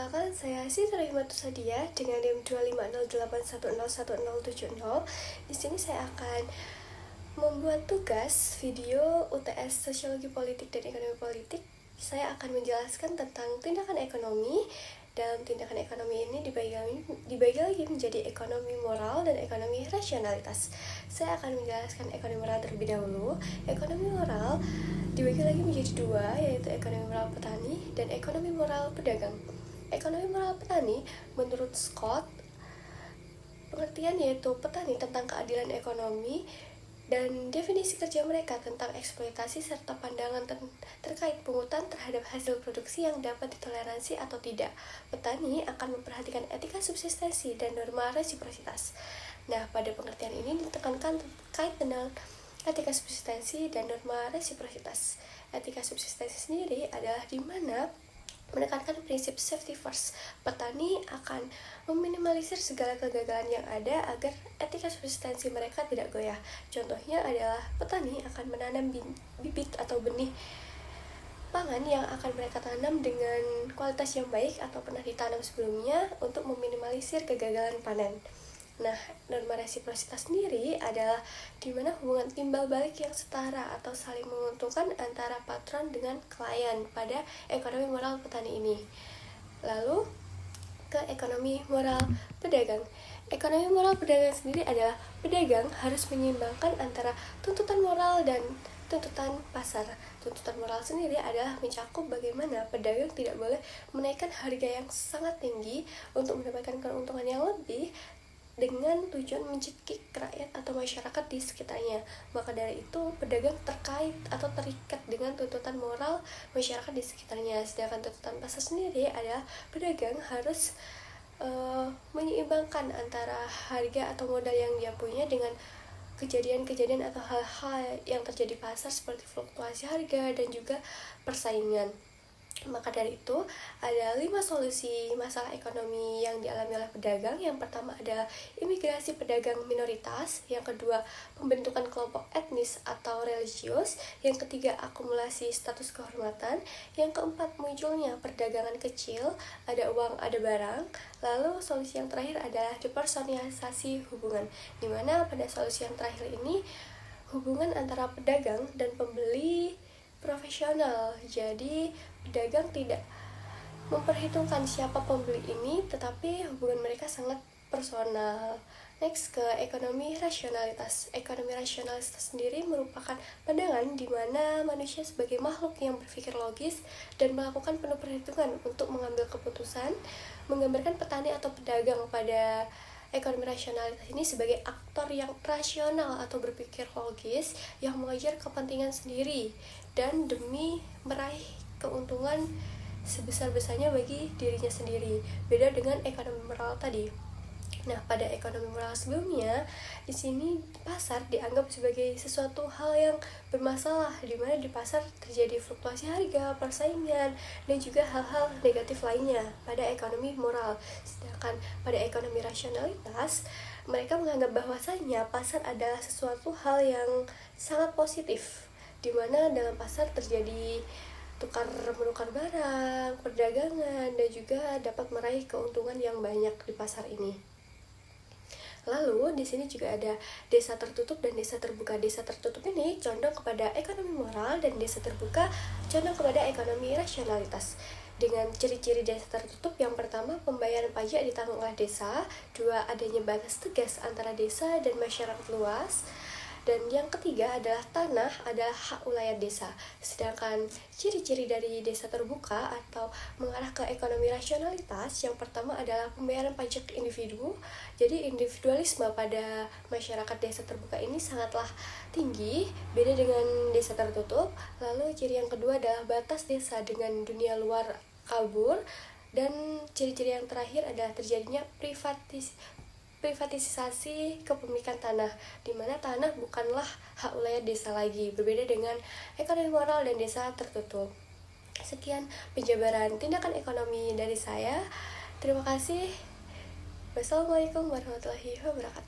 Perkenalkan, saya Siti Rahimatu Sadia dengan NIM 25081011070. Di sini saya akan membuat tugas video UTS Sosiologi Politik dan Ekonomi Politik. Saya akan menjelaskan tentang tindakan ekonomi. Dalam tindakan ekonomi ini dibagi lagi menjadi ekonomi moral dan ekonomi rasionalitas. Saya akan menjelaskan ekonomi moral terlebih dahulu. Ekonomi moral dibagi lagi menjadi dua, yaitu ekonomi moral petani dan ekonomi moral pedagang. Ekonomi moral petani menurut Scott, pengertian yaitu petani tentang keadilan ekonomi dan definisi kerja mereka tentang eksploitasi serta pandangan terkait pungutan terhadap hasil produksi yang dapat ditoleransi atau tidak. Petani akan memperhatikan etika subsistensi dan norma resiprositas. Nah, pada pengertian ini ditekankan terkait dengan etika subsistensi dan norma resiprositas. Etika subsistensi sendiri adalah di mana menekankan prinsip safety first. Petani akan meminimalisir segala kegagalan yang ada agar etika subsistensi mereka tidak goyah. Contohnya adalah petani akan menanam bibit atau benih pangan yang akan mereka tanam dengan kualitas yang baik atau pernah ditanam sebelumnya untuk meminimalisir kegagalan panen. Nah, norma resiprositas sendiri adalah di mana hubungan timbal balik yang setara atau saling menguntungkan antara patron dengan klien pada ekonomi moral petani ini. Lalu ke ekonomi moral pedagang. Ekonomi moral pedagang sendiri adalah pedagang harus menyeimbangkan antara tuntutan moral dan tuntutan pasar. Tuntutan moral sendiri adalah mencakup bagaimana pedagang tidak boleh menaikkan harga yang sangat tinggi untuk mendapatkan keuntungan yang lebih dengan tujuan mencekik rakyat atau masyarakat di sekitarnya. Maka dari itu, pedagang terkait atau terikat dengan tuntutan moral masyarakat di sekitarnya. Sedangkan tuntutan pasar sendiri adalah pedagang harus menyeimbangkan antara harga atau modal yang dia punya dengan kejadian-kejadian atau hal-hal yang terjadi di pasar seperti fluktuasi harga dan juga persaingan. Maka dari itu, ada 5 solusi masalah ekonomi yang dialami oleh pedagang. Yang pertama adalah imigrasi pedagang minoritas. Yang kedua, pembentukan kelompok etnis atau religius. Yang ketiga, akumulasi status kehormatan. Yang keempat, munculnya perdagangan kecil, ada uang, ada barang. Lalu solusi yang terakhir adalah depersonalisasi hubungan, dimana pada solusi yang terakhir ini hubungan antara pedagang dan pembeli profesional. Jadi pedagang tidak memperhitungkan siapa pembeli ini, tetapi hubungan mereka sangat personal. Next, ke ekonomi rasionalitas. Ekonomi rasionalitas sendiri merupakan pandangan di mana manusia sebagai makhluk yang berpikir logis dan melakukan penuh perhitungan untuk mengambil keputusan, menggambarkan petani atau pedagang pada ekonomi rasionalitas ini sebagai aktor yang rasional atau berpikir logis yang mengejar kepentingan sendiri dan demi meraih keuntungan sebesar-besarnya bagi dirinya sendiri. Beda dengan ekonomi moral tadi. Nah, pada ekonomi moral sebelumnya, di sini pasar dianggap sebagai sesuatu hal yang bermasalah, di mana di pasar terjadi fluktuasi harga, persaingan, dan juga hal-hal negatif lainnya pada ekonomi moral. Sedangkan pada ekonomi rasionalitas, mereka menganggap bahwasanya pasar adalah sesuatu hal yang sangat positif, di mana dalam pasar terjadi tukar-menukar barang, perdagangan, dan juga dapat meraih keuntungan yang banyak di pasar ini. Lalu di sini juga ada desa tertutup dan desa terbuka. Desa tertutup ini condong kepada ekonomi moral dan desa terbuka condong kepada ekonomi rasionalitas. Dengan ciri-ciri desa tertutup, yang pertama, pembayaran pajak ditanggung oleh desa. Dua, adanya batas tegas antara desa dan masyarakat luas. Dan yang ketiga adalah tanah adalah hak wilayah desa. Sedangkan ciri-ciri dari desa terbuka atau mengarah ke ekonomi rasionalitas, yang pertama adalah pembayaran pajak individu. Jadi individualisme pada masyarakat desa terbuka ini sangatlah tinggi, beda dengan desa tertutup. Lalu ciri yang kedua adalah batas desa dengan dunia luar kabur. Dan ciri-ciri yang terakhir adalah terjadinya privatisasi kepemilikan tanah, di mana tanah bukanlah hak wilayah desa lagi, berbeda dengan ekonomi moral dan desa tertutup. Sekian penjabaran tindakan ekonomi dari saya. Terima kasih. Wassalamualaikum warahmatullahi wabarakatuh.